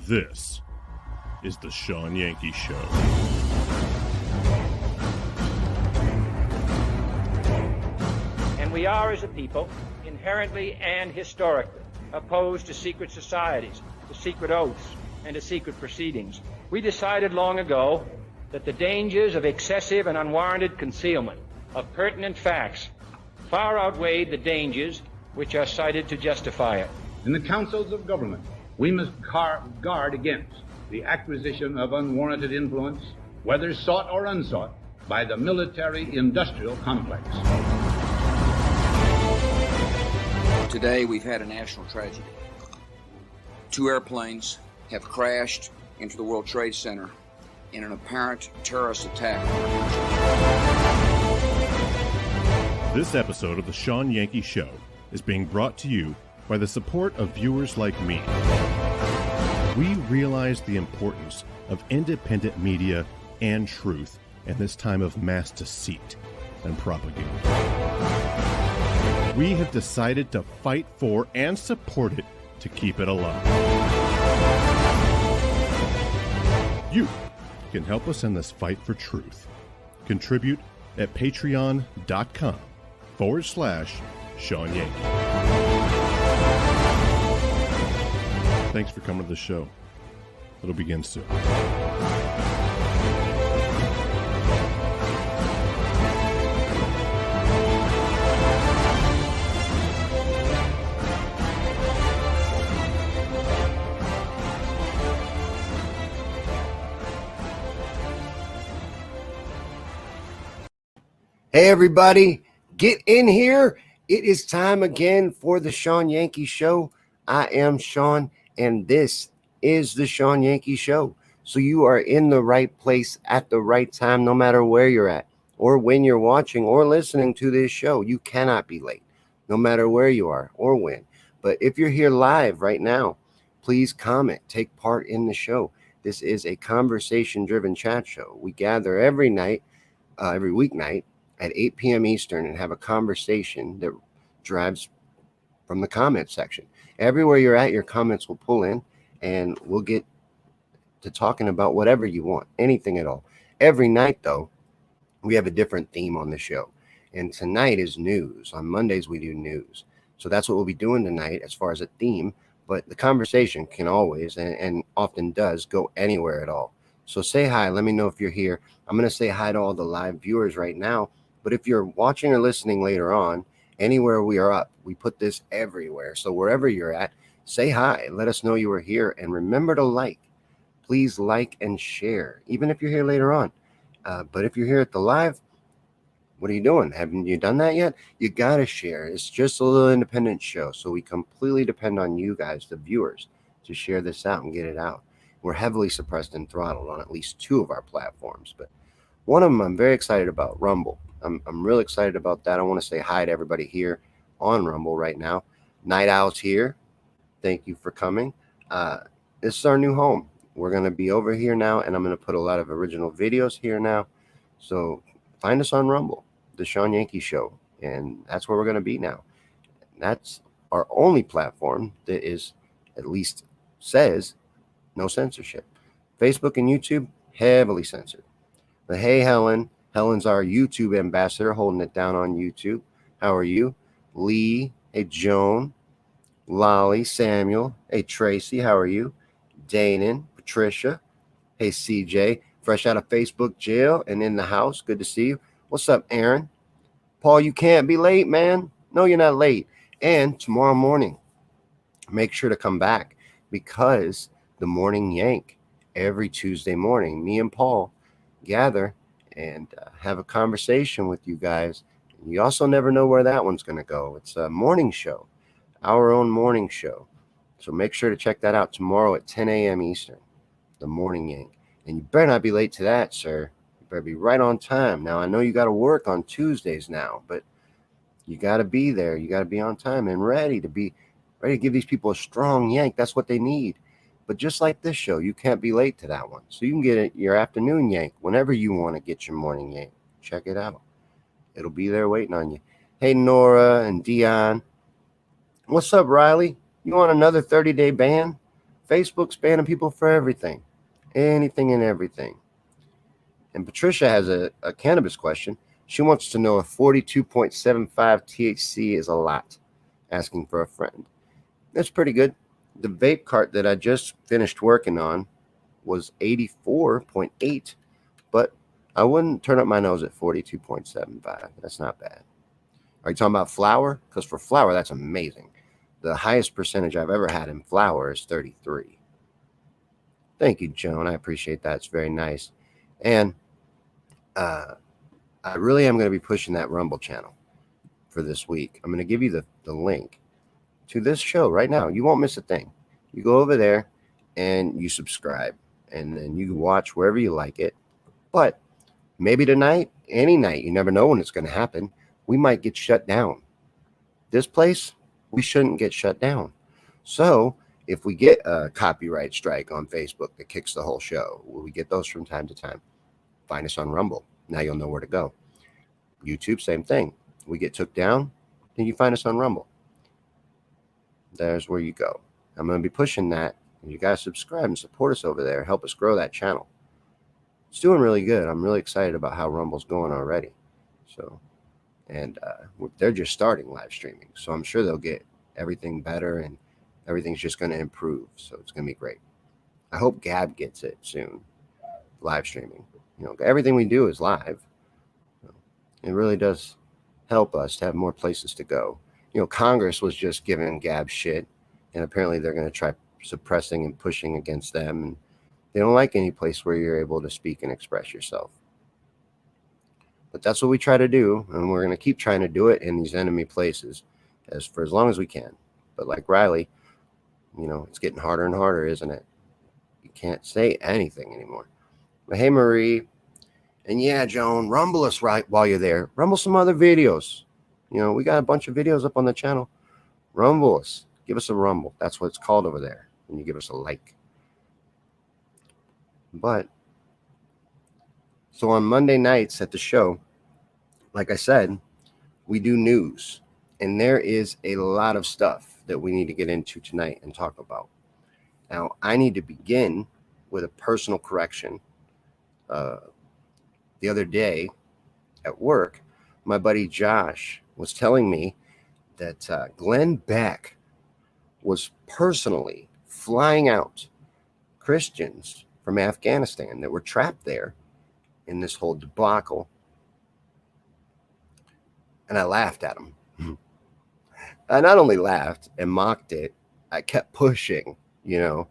This is the Shawn Yankey Show. And we are, as a people, inherently and historically opposed to secret societies, to secret oaths, and to secret proceedings. We decided long ago that the dangers of excessive and unwarranted concealment of pertinent facts far outweighed the dangers which are cited to justify it. In the councils of government, we must guard against the acquisition of unwarranted influence, whether sought or unsought, by the military-industrial complex. Today, we've had a national tragedy. 2 airplanes have crashed into the World Trade Center in an apparent terrorist attack. This episode of the Shawn Yankey Show is being brought to you by the support of viewers like me. We realize the importance of independent media and truth in this time of mass deceit and propaganda. We have decided to fight for and support it to keep it alive. You can help us in this fight for truth. Contribute at patreon.com/Shawn Yankey. Thanks for coming to the show. It'll begin soon. Hey everybody, get in here. It is time again for the Shawn Yankey Show. I am Shawn, and this is the Shawn Yankey Show. So you are in the right place at the right time, no matter where you're at or when you're watching or listening to this show. You cannot be late, no matter where you are or when. But if you're here live right now, please comment, take part in the show. This is a conversation-driven chat show. We gather every night, every weeknight, at 8 p.m. Eastern and have a conversation that drives from the comment section. Everywhere you're at, your comments will pull in and we'll get to talking about whatever you want, anything at all. Every night, though, we have a different theme on the show. And tonight is news. On Mondays, we do news. So that's what we'll be doing tonight as far as a theme. But the conversation can always and often does go anywhere at all. So say hi. Let me know if you're here. I'm going to say hi to all the live viewers right now. But if you're watching or listening later on, anywhere we are up, we put this everywhere. So wherever you're at, say hi. Let us know you are here. And remember to like. Please like and share, even if you're here later on. But if you're here at the live, what are you doing? Haven't you done that yet? You got to share. It's just a little independent show. So we completely depend on you guys, the viewers, to share this out and get it out. We're heavily suppressed and throttled on at least 2 of our platforms. But one of them I'm very excited about, Rumble. I'm real excited about that. I want to say hi to everybody here on Rumble right now. Night Owl's here. Thank you for coming. This is our new home. We're going to be over here now, and I'm going to put a lot of original videos here now. So find us on Rumble, the Shawn Yankey Show, and that's where we're going to be now. That's our only platform that is, at least says, no censorship. Facebook and YouTube, heavily censored. But hey, Helen. Helen's our YouTube ambassador, holding it down on YouTube. How are you? Lee, hey, Joan, Lolly, Samuel, hey, Tracy, how are you? Danon, Patricia, hey, CJ, fresh out of Facebook jail and in the house. Good to see you. What's up, Aaron? Paul, you can't be late, man. No, you're not late. And tomorrow morning, make sure to come back because the Morning Yank, every Tuesday morning, me and Paul gather and have a conversation with you guys. You also never know where that one's going to go. It's a morning show, our own morning show. So make sure to check that out tomorrow at 10 a.m. Eastern, the Morning Yank. And you better not be late to that, sir. You better be right on time. Now, I know you got to work on Tuesdays now, but you got to be there. You got to be on time and ready to give these people a strong yank. That's what they need. But just like this show, you can't be late to that one. So you can get your afternoon yank whenever you want to get your morning yank. Check it out. It'll be there waiting on you. Hey, Nora and Dion. What's up, Riley? You want another 30-day ban? Facebook's banning people for everything, anything and everything. And Patricia has a cannabis question. She wants to know if 42.75 THC is a lot, asking for a friend. That's pretty good. The vape cart that I just finished working on was 84.8, but I wouldn't turn up my nose at 42.75. That's not bad. Are you talking about flour? Because for flour, that's amazing. The highest percentage I've ever had in flour is 33. Thank you, Joan. I appreciate that. It's very nice. And I really am going to be pushing that Rumble channel for this week. I'm going to give you the link to this show right now. You won't miss a thing. You go over there and you subscribe, and then you can watch wherever you like it. But maybe tonight, any night, you never know when it's going to happen, we might get shut down. This place, we shouldn't get shut down. So if we get a copyright strike on Facebook that kicks the whole show, we get those from time to time. Find us on Rumble. Now you'll know where to go. YouTube, same thing. We get took down, then you find us on Rumble. There's where you go. I'm going to be pushing that. And you guys subscribe and support us over there. Help us grow that channel. It's doing really good. I'm really excited about how Rumble's going already. So, and they're just starting live streaming. So I'm sure they'll get everything better and everything's just going to improve. So it's going to be great. I hope Gab gets it soon. Live streaming. You know, everything we do is live. It really does help us to have more places to go. You know, Congress was just giving Gab shit, and apparently they're going to try suppressing and pushing against them. And they don't like any place where you're able to speak and express yourself. But that's what we try to do, and we're going to keep trying to do it in these enemy places for as long as we can. But like Riley, you know, it's getting harder and harder, isn't it? You can't say anything anymore. But hey, Marie, and yeah, Joan, rumble us right while you're there. Rumble some other videos. You know, we got a bunch of videos up on the channel. Rumble us. Give us a rumble. That's what it's called over there. And you give us a like. But, so on Monday nights at the show, like I said, we do news. And there is a lot of stuff that we need to get into tonight and talk about. Now, I need to begin with a personal correction. The other day at work, my buddy Josh was telling me that Glenn Beck was personally flying out Christians from Afghanistan that were trapped there in this whole debacle. And I laughed at him. I not only laughed and mocked it, I kept pushing, you know.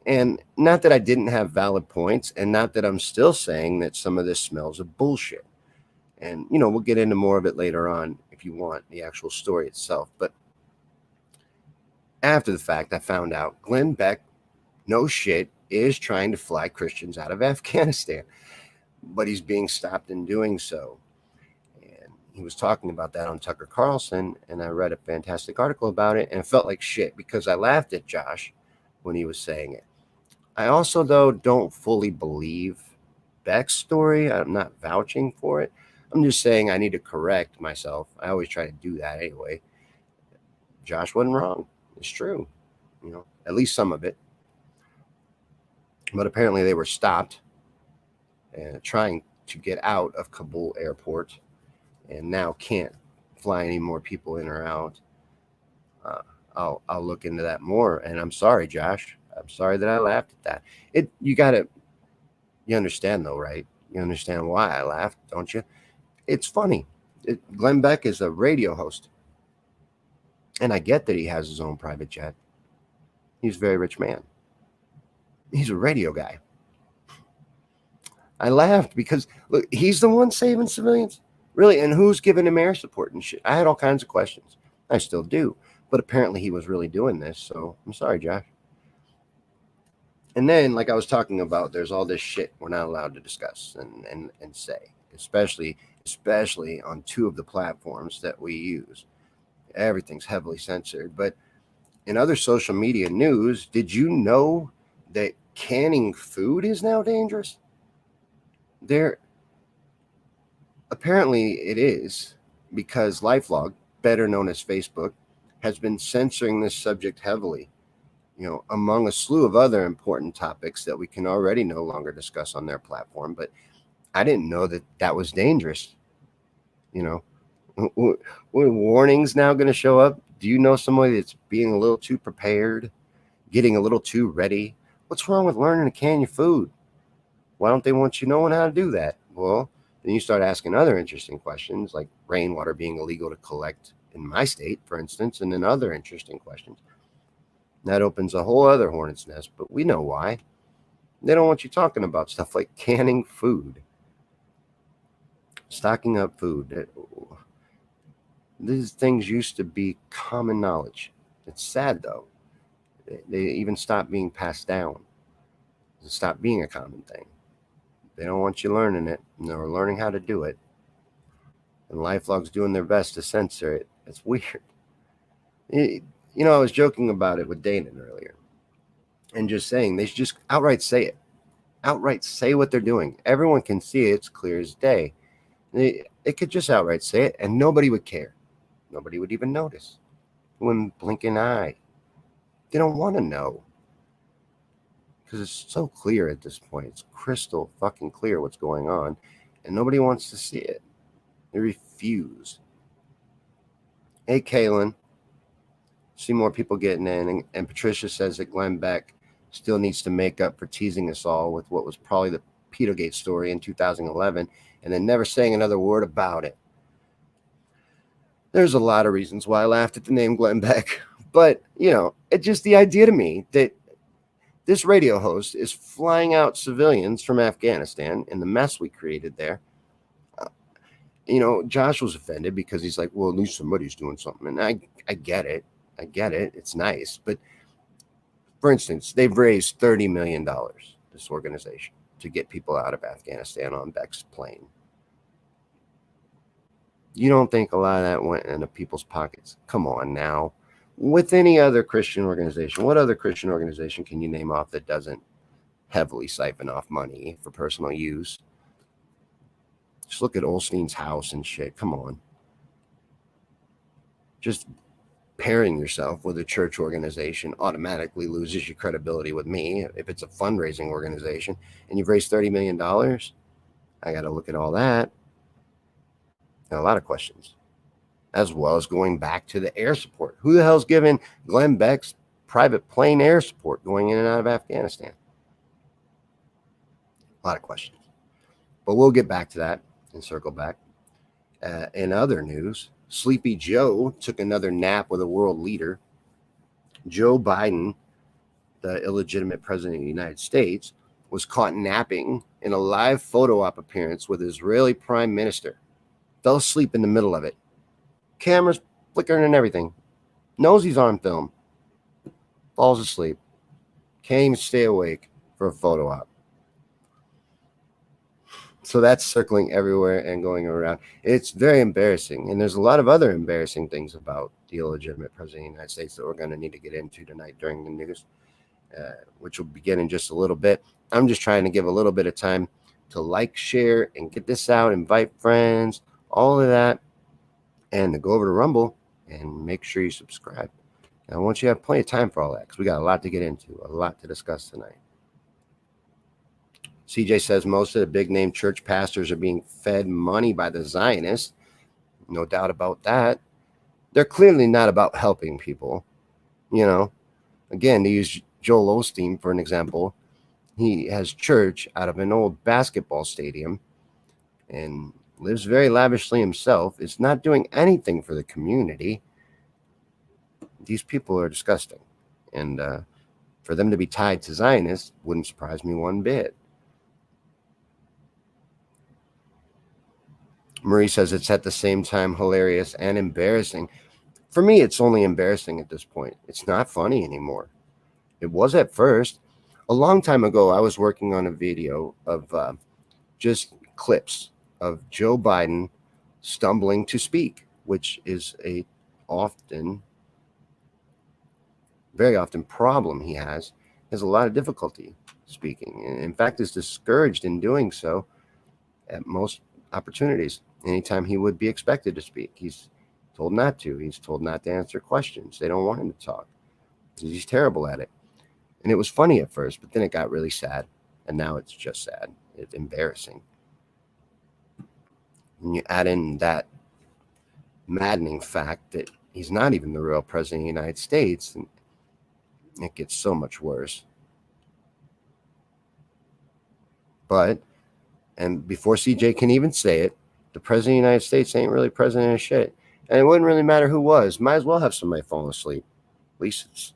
And not that I didn't have valid points, and not that I'm still saying that some of this smells of bullshit. And, you know, we'll get into more of it later on if you want the actual story itself. But after the fact, I found out Glenn Beck, no shit, is trying to fly Christians out of Afghanistan. But he's being stopped in doing so. And he was talking about that on Tucker Carlson, and I read a fantastic article about it, and it felt like shit because I laughed at Josh when he was saying it. I also, though, don't fully believe Beck's story. I'm not vouching for it. I'm just saying I need to correct myself. I always try to do that anyway. Josh wasn't wrong. It's true. You know, at least some of it. But apparently they were stopped and trying to get out of Kabul airport and now can't fly any more people in or out. I'll look into that more. And I'm sorry, Josh. I'm sorry that I laughed at that. You understand though, right? You understand why I laughed, don't you? It's funny. Glenn Beck is a radio host. And I get that he has his own private jet. He's a very rich man. He's a radio guy. I laughed because, look, he's the one saving civilians. Really, and who's giving him air support and shit? I had all kinds of questions. I still do. But apparently he was really doing this, so I'm sorry, Josh. And then, like I was talking about, there's all this shit we're not allowed to discuss and say, especially on two of the platforms that we use. Everything's heavily censored. But in other social media news, did you know that canning food is now dangerous? Apparently it is, because LifeLog, better known as Facebook, has been censoring this subject heavily. among a slew of other important topics that we can already no longer discuss on their platform. But I didn't know that was dangerous. Warnings now going to show up. Do you know somebody that's being a little too prepared, getting a little too ready? What's wrong with learning to can your food? Why don't they want you knowing how to do that? Well, then you start asking other interesting questions, like rainwater being illegal to collect in my state, for instance, and then other interesting questions. That opens a whole other hornet's nest, but we know why. They don't want you talking about stuff like canning food, stocking up food. These things used to be common knowledge. It's sad, though. They even stopped being passed down. It stopped being a common thing. They don't want you learning it, and they're learning how to do it. And LifeLog's doing their best to censor it. It's weird. I was joking about it with Dana earlier, and just saying they should just outright say it. Outright say what they're doing. Everyone can see it. It's clear as day. They could just outright say it, and nobody would care. Nobody would even notice. Wouldn't blink an eye. They don't want to know. Because it's so clear at this point. It's crystal fucking clear what's going on. And nobody wants to see it. They refuse. Hey, Kaylin. See more people getting in. And Patricia says that Glenn Beck still needs to make up for teasing us all with what was probably the Petergate story in 2011. And then never saying another word about it. There's a lot of reasons why I laughed at the name Glenn Beck. But, it's just the idea to me that this radio host is flying out civilians from Afghanistan and the mess we created there. Josh was offended because he's like, well, at least somebody's doing something. And I get it. It's nice. But for instance, they've raised $30 million, this organization, to get people out of Afghanistan on Beck's plane. You don't think a lot of that went into people's pockets? Come on now. With any other Christian organization, what other Christian organization can you name off that doesn't heavily siphon off money for personal use? Just look at Olstein's house and shit. Come on. Just pairing yourself with a church organization automatically loses your credibility with me. If it's a fundraising organization and you've raised $30 million, I got to look at all that. And a lot of questions. As well as going back to the air support. Who the hell's giving Glenn Beck's private plane air support going in and out of Afghanistan? A lot of questions. But we'll get back to that and circle back. In other news, Sleepy Joe took another nap with a world leader. Joe Biden, the illegitimate president of the United States, was caught napping in a live photo op appearance with Israeli prime minister. Fell asleep in the middle of it. Cameras flickering and everything. Knows he's on film. Falls asleep. Can't even stay awake for a photo op. So that's circling everywhere and going around. It's very embarrassing. And there's a lot of other embarrassing things about the illegitimate president of the United States that we're going to need to get into tonight during the news, which will begin in just a little bit. I'm just trying to give a little bit of time to like, share, and get this out, invite friends, all of that, and to go over to Rumble and make sure you subscribe. And I want you to have plenty of time for all that because we got a lot to get into, a lot to discuss tonight. CJ says most of the big name church pastors are being fed money by the Zionists. No doubt about that. They're clearly not about helping people. Again, to use Joel Osteen for an example, he has church out of an old basketball stadium and lives very lavishly himself. Is not doing anything for the community. These people are disgusting. And for them to be tied to Zionists wouldn't surprise me one bit. Marie says it's at the same time hilarious and embarrassing. For me, it's only embarrassing at this point. It's not funny anymore. It was at first. A long time ago, I was working on a video of just clips of Joe Biden stumbling to speak, which is a very often problem he has. He has a lot of difficulty speaking. And in fact, is discouraged in doing so at most opportunities. Anytime he would be expected to speak, he's told not to. He's told not to answer questions. They don't want him to talk. He's terrible at it. And it was funny at first, but then it got really sad. And now it's just sad. It's embarrassing. And you add in that maddening fact that he's not even the real president of the United States, and it gets so much worse. But, and before CJ can even say it, the president of the United States ain't really president of shit. And it wouldn't really matter who was. Might as well have somebody falling asleep. At least it's,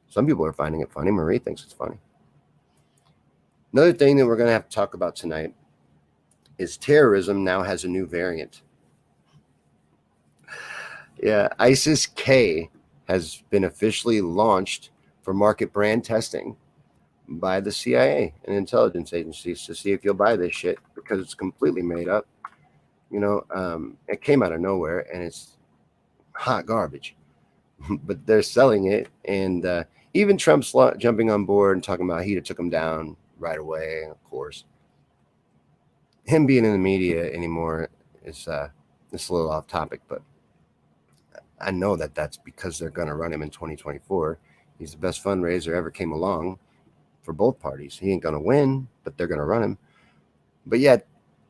some people are finding it funny. Marie thinks it's funny. Another thing that we're going to have to talk about tonight is terrorism now has a new variant. Yeah, ISIS-K has been officially launched for market brand testing by the CIA and intelligence agencies to see if you'll buy this shit, because it's completely made up. You know, it came out of nowhere and it's hot garbage, but they're selling it. And even Trump's jumping on board and talking about he took him down right away. Of course, him being in the media anymore is it's a little off topic, but I know that that's because they're going to run him in 2024. He's the best fundraiser ever came along for both parties. He ain't going to win, but they're going to run him. But yet,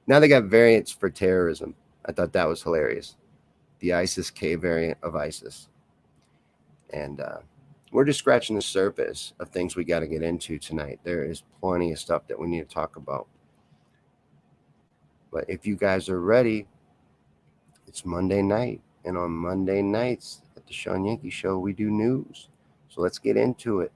now they got variants for terrorism. I thought that was hilarious. The ISIS-K variant of ISIS. And we're just scratching the surface of things we got to get into tonight. There is plenty of stuff that we need to talk about. But if you guys are ready, it's Monday night. And on Monday nights at the Shawn Yankey Show, we do news. So let's get into it.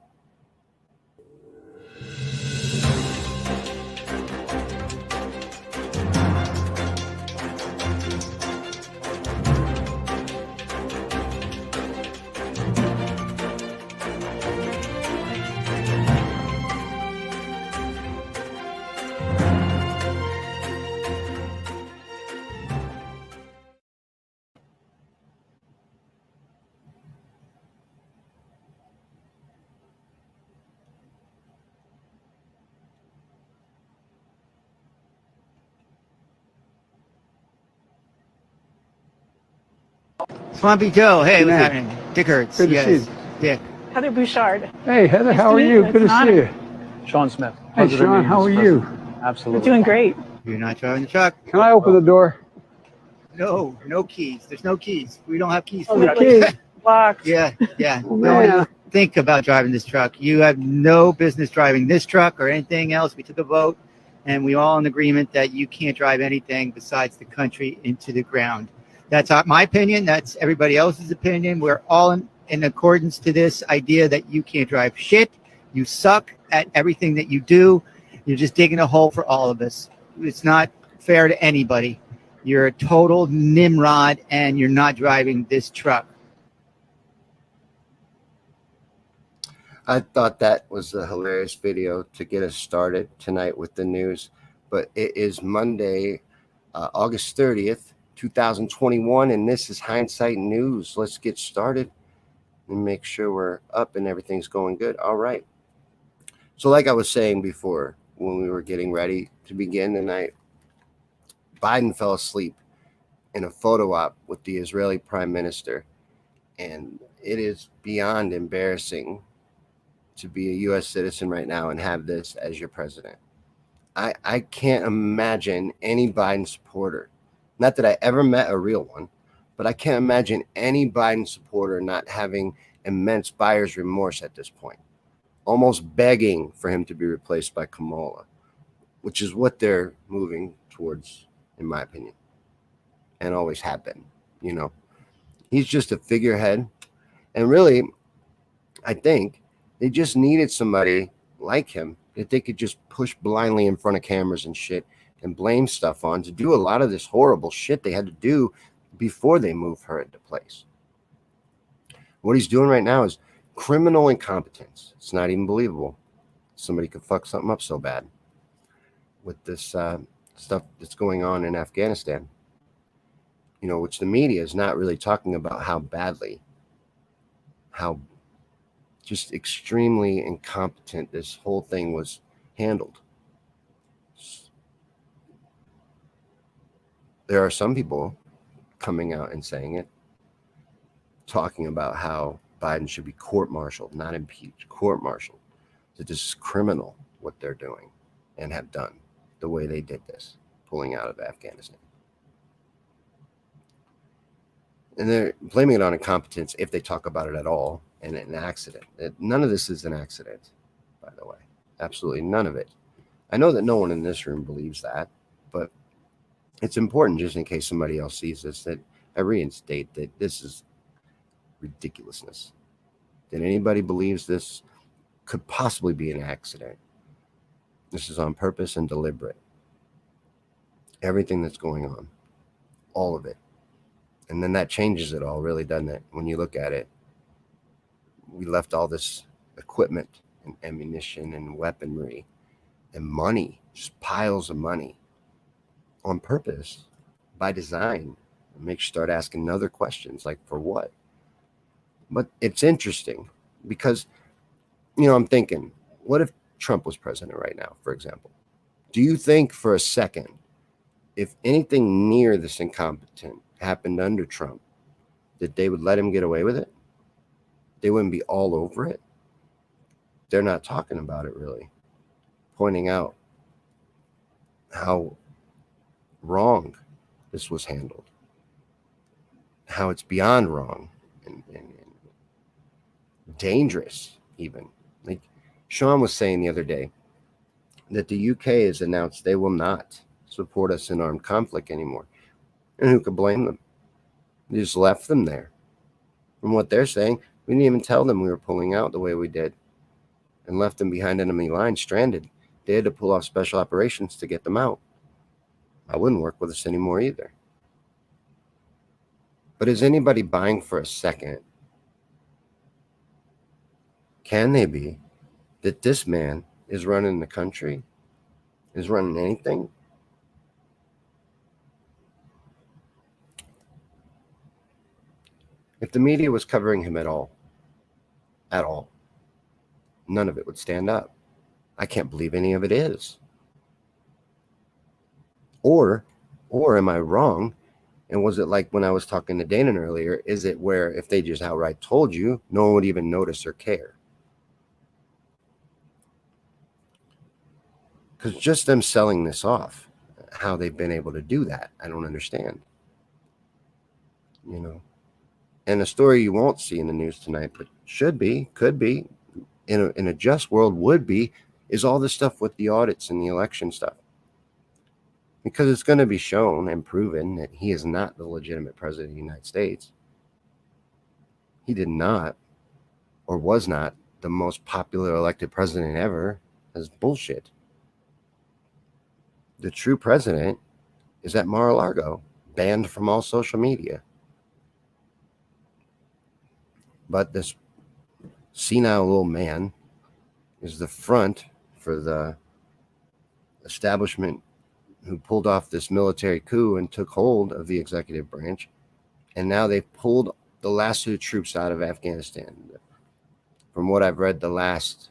Swampy Joe, hey, what's happening? Dick Hurts. Good to see you. Dick. Heather Bouchard. Hey, Heather, Nice how to are meet you? you. Good It's to an see honor. you. Sean Smith. Hey, Pleasure to Shawn, meet how are Mr. you? President. You're Absolutely. doing great. You're not driving the truck? Can I open the door? No keys. There's no keys. We don't have keys Oh, for the it. key. Locked. Yeah. Oh, Don't man. even think about driving this truck. You have no business driving this truck or anything else. We took a vote, and we all in agreement that you can't drive anything besides the country into the ground. That's my opinion. That's everybody else's opinion. We're all in accordance to this idea that you can't drive shit. You suck at everything that you do. You're just digging a hole for all of us. It's not fair to anybody. You're a total Nimrod, and you're not driving this truck. I thought that was a hilarious video to get us started tonight with the news. But it is Monday, August 30th, 2021, and this is Hindsight News. Let's get started and make sure we're up and everything's going good. All right. So like I was saying before, when we were getting ready to begin tonight, Biden fell asleep in a photo op with the Israeli Prime Minister. And it is beyond embarrassing to be a U.S. citizen right now and have this as your president. I can't imagine any Biden supporter, not that I ever met a real one, but I can't imagine any Biden supporter not having immense buyer's remorse at this point, almost begging for him to be replaced by Kamala, which is what they're moving towards, in my opinion, and always have been. You know, he's just a figurehead. And really, I think they just needed somebody like him that they could just push blindly in front of cameras and shit and blame stuff on to do a lot of this horrible shit they had to do before they move her into place. What he's doing right now is criminal incompetence. It's not even believable. Somebody could fuck something up so bad with this stuff that's going on in Afghanistan, you know, which the media is not really talking about how badly, how just extremely incompetent this whole thing was handled. There are some people coming out and saying it, talking about how Biden should be court-martialed, not impeached, court-martialed. that this is criminal what they're doing and have done the way they did this, pulling out of Afghanistan. And they're blaming it on incompetence if they talk about it at all, and an accident. None of this is an accident, by the way. Absolutely none of it. I know that no one in this room believes that, but it's important, just in case somebody else sees this, that I reinstate that this is ridiculousness. That anybody believes this could possibly be an accident. This is on purpose and deliberate. Everything that's going on, all of it. And then that changes it all, really, doesn't it? When you look at it, we left all this equipment and ammunition and weaponry and money, just piles of money, on purpose, by design. It makes you start asking other questions, like, for what? But it's interesting because, I'm thinking, what if Trump was president right now, for example? Do you think for a second, if anything near this incompetent happened under Trump, that they would let him get away with it? They wouldn't be all over it? They're not talking about it, really, pointing out how wrong this was handled, how it's beyond wrong and dangerous, even. Like Shawn was saying the other day, that the UK has announced they will not support us in armed conflict anymore. And who could blame them? They just left them there. From what they're saying, we didn't even tell them we were pulling out the way we did, and left them behind enemy lines, stranded. They had to pull off special operations to get them out. I wouldn't work with us anymore either. But is anybody buying for a second? Can they be that this man is running the country, is running anything? If the media was covering him at all, none of it would stand up. I can't believe any of it is. Or am I wrong? And was it like when I was talking to Dana earlier, is it where if they just outright told you, no one would even notice or care? Because just them selling this off, how they've been able to do that, I don't understand. And a story you won't see in the news tonight, but should be, could be, in a just world would be, is all this stuff with the audits and the election stuff. Because it's going to be shown and proven that he is not the legitimate president of the United States. He did not, or was not, the most popular elected president ever. That's bullshit. The true president is at Mar-a-Lago, banned from all social media. But this senile little man is the front for the establishment who pulled off this military coup and took hold of the executive branch. And now they've pulled the last of the troops out of Afghanistan. From what I've read, the last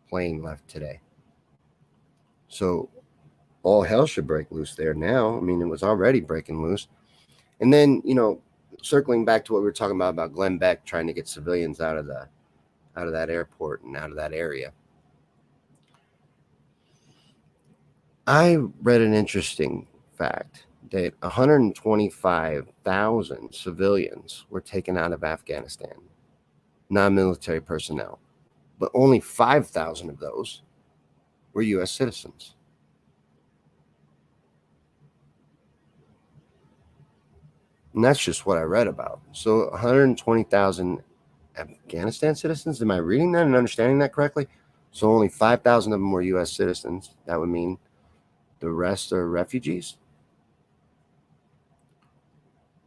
plane left today. So all hell should break loose there now. I mean, it was already breaking loose. And then, circling back to what we were talking about Glenn Beck trying to get civilians out of that airport and out of that area. I read an interesting fact that 125,000 civilians were taken out of Afghanistan, non-military personnel, but only 5,000 of those were U.S. citizens. And that's just what I read about. So 120,000 Afghanistan citizens, am I reading that and understanding that correctly? So only 5,000 of them were U.S. citizens. That would mean the rest are refugees.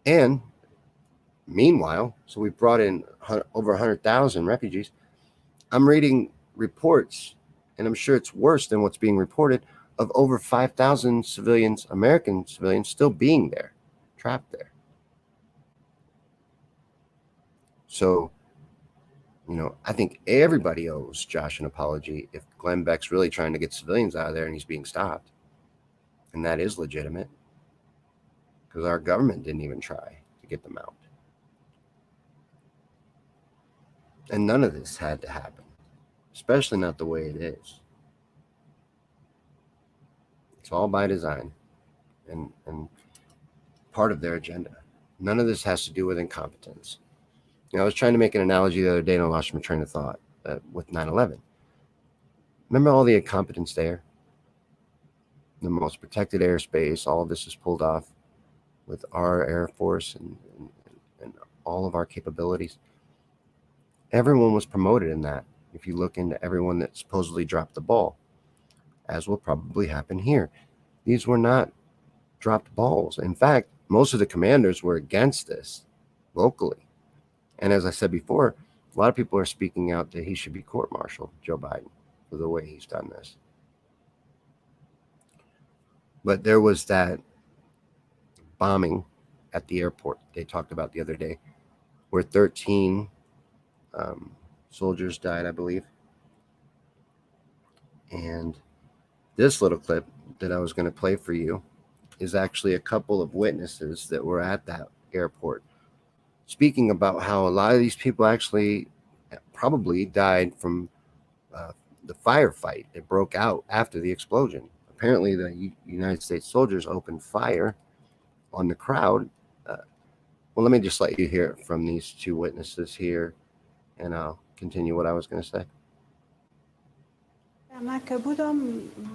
And meanwhile, so we brought in over 100,000 refugees. I'm reading reports, and I'm sure it's worse than what's being reported, of over 5,000 civilians, American civilians, still being there, trapped there. So, I think everybody owes Josh an apology if Glenn Beck's really trying to get civilians out of there and he's being stopped. And that is legitimate, because our government didn't even try to get them out. And none of this had to happen. especially not the way it is. It's all by design and part of their agenda. None of this has to do with incompetence. I was trying to make an analogy the other day and I lost my train of thought with 9/11. Remember all the incompetence there? The most protected airspace, all of this is pulled off with our Air Force and all of our capabilities. Everyone was promoted in that. If you look into everyone that supposedly dropped the ball, as will probably happen here. These were not dropped balls. In fact, most of the commanders were against this locally. And as I said before, a lot of people are speaking out that he should be court-martialed, Joe Biden, for the way he's done this. But there was that bombing at the airport they talked about the other day, where 13 soldiers died, I believe. And this little clip that I was going to play for you is actually a couple of witnesses that were at that airport speaking about how a lot of these people actually probably died from the firefight that broke out after the explosion. Apparently, the United States soldiers opened fire on the crowd. Well, let me just let you hear it from these two witnesses here, and I'll continue what I was going to say.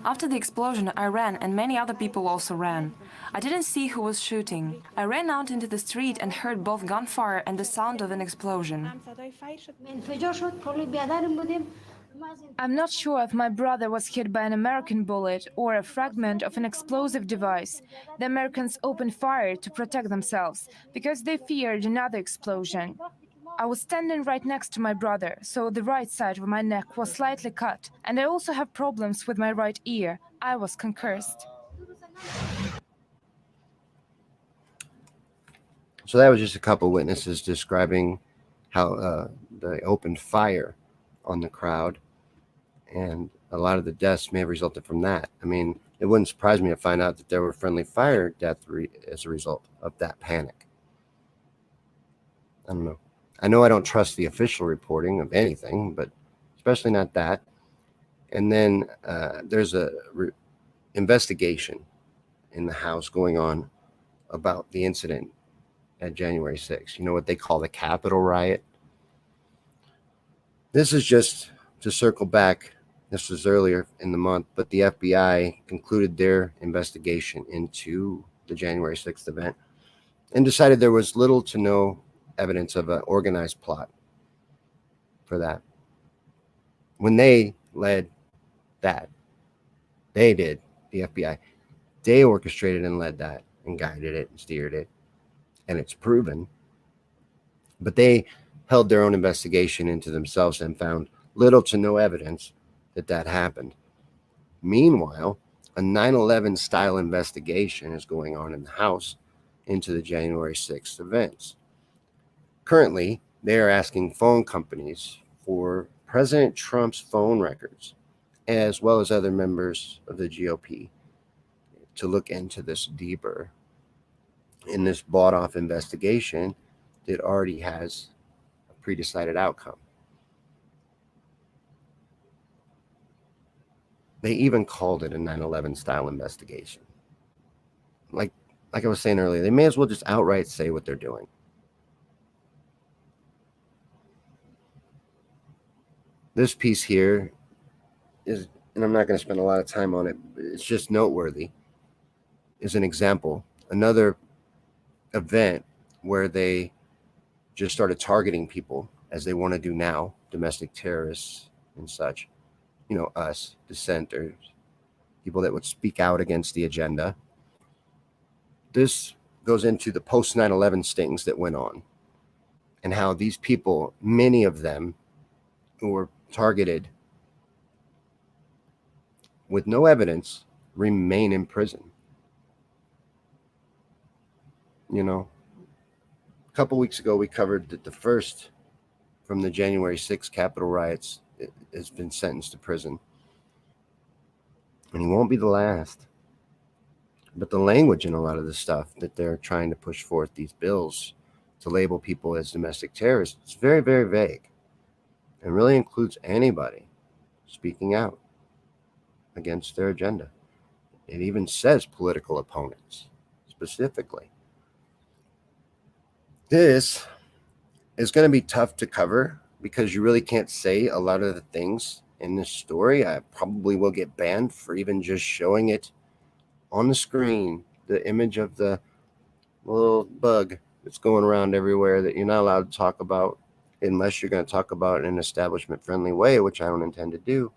After the explosion, I ran, and many other people also ran. I didn't see who was shooting. I ran out into the street and heard both gunfire and the sound of an explosion. I'm not sure if my brother was hit by an American bullet or a fragment of an explosive device. The Americans opened fire to protect themselves because they feared another explosion. I was standing right next to my brother, so the right side of my neck was slightly cut, and I also have problems with my right ear. I was concussed. So that was just a couple witnesses describing how they opened fire on the crowd, and a lot of the deaths may have resulted from that. I mean, it wouldn't surprise me to find out that there were friendly fire deaths as a result of that panic. I don't know. I know I don't trust the official reporting of anything, but especially not that. And then there's a investigation in the House going on about the incident at January 6th. You know what they call the Capitol riot? This is just to circle back. This was earlier in the month, but the FBI concluded their investigation into the January 6th event and decided there was little to no evidence of an organized plot for that. When they led that, they did, the FBI, they orchestrated and led that and guided it and steered it, and it's proven. But they held their own investigation into themselves and found little to no evidence that that happened. Meanwhile, a 9/11 style investigation is going on in the House into the January 6th events. Currently, they are asking phone companies for President Trump's phone records, as well as other members of the GOP, to look into this deeper in this bought-off investigation that already has a pre-decided outcome. They even called it a 9/11 style investigation. Like I was saying earlier, they may as well just outright say what they're doing. This piece here is, and I'm not going to spend a lot of time on it, but it's just noteworthy, is an example. Another event where they just started targeting people, as they want to do now, domestic terrorists and such. You know, us, dissenters, people that would speak out against the agenda. This goes into the post 9/11 stings that went on and how these people, many of them who were targeted with no evidence, remain in prison. You know, a couple weeks ago, we covered that the first from the January 6th Capitol riots has been sentenced to prison. And he won't be the last. But the language in a lot of the stuff that they're trying to push forth, these bills to label people as domestic terrorists, it's very, very vague and really includes anybody speaking out against their agenda. It even says political opponents specifically. This is going to be tough to cover because you really can't say a lot of the things in this story. I probably will get banned for even just showing it on the screen, the image of the little bug that's going around everywhere that you're not allowed to talk about unless you're going to talk about it in an establishment friendly way, which I don't intend to do.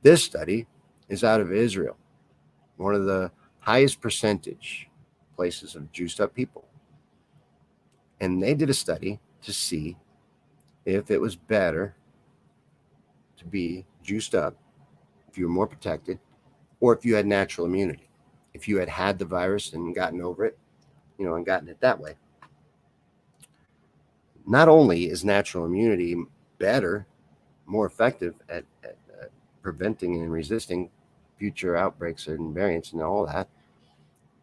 This study is out of Israel, one of the highest percentage places of juiced up people. And they did a study to see if it was better to be juiced up, if you were more protected, or if you had natural immunity. If you had the virus and gotten over it, and gotten it that way. Not only is natural immunity better, more effective at preventing and resisting future outbreaks and variants and all that,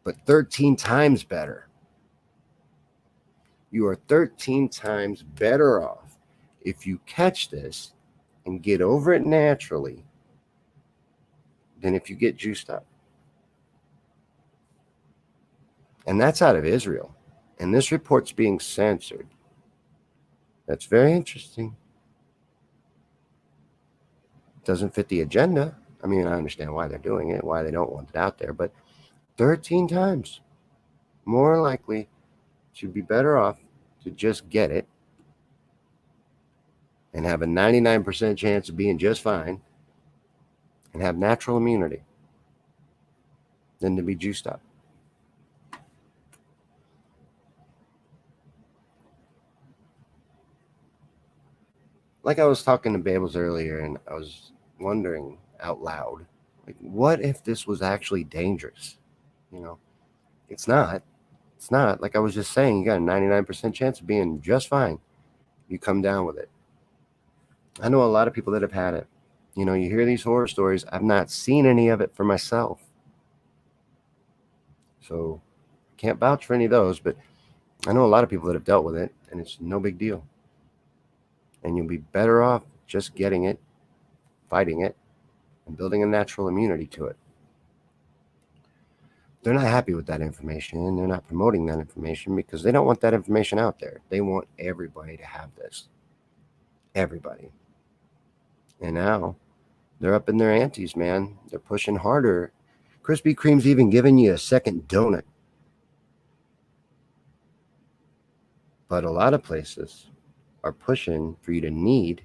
but 13 times better. You are 13 times better off if you catch this and get over it naturally than if you get juiced up. And that's out of Israel. And this report's being censored. That's very interesting. Doesn't fit the agenda. I mean, I understand why they're doing it, why they don't want it out there, but 13 times more likely to be better off to just get it and have a 99% chance of being just fine and have natural immunity than to be juiced up. Like I was talking to Babels earlier, and I was wondering out loud, like, what if this was actually dangerous? It's not. It's not. Like I was just saying, you got a 99% chance of being just fine. You come down with it. I know a lot of people that have had it. You hear these horror stories. I've not seen any of it for myself. So I can't vouch for any of those, but I know a lot of people that have dealt with it, and it's no big deal. And you'll be better off just getting it, fighting it, and building a natural immunity to it. They're not happy with that information, and they're not promoting that information because they don't want that information out there. They want everybody to have this. Everybody. And now they're up in their antes, man. They're pushing harder. Krispy Kreme's even giving you a second donut. But a lot of places are pushing for you to need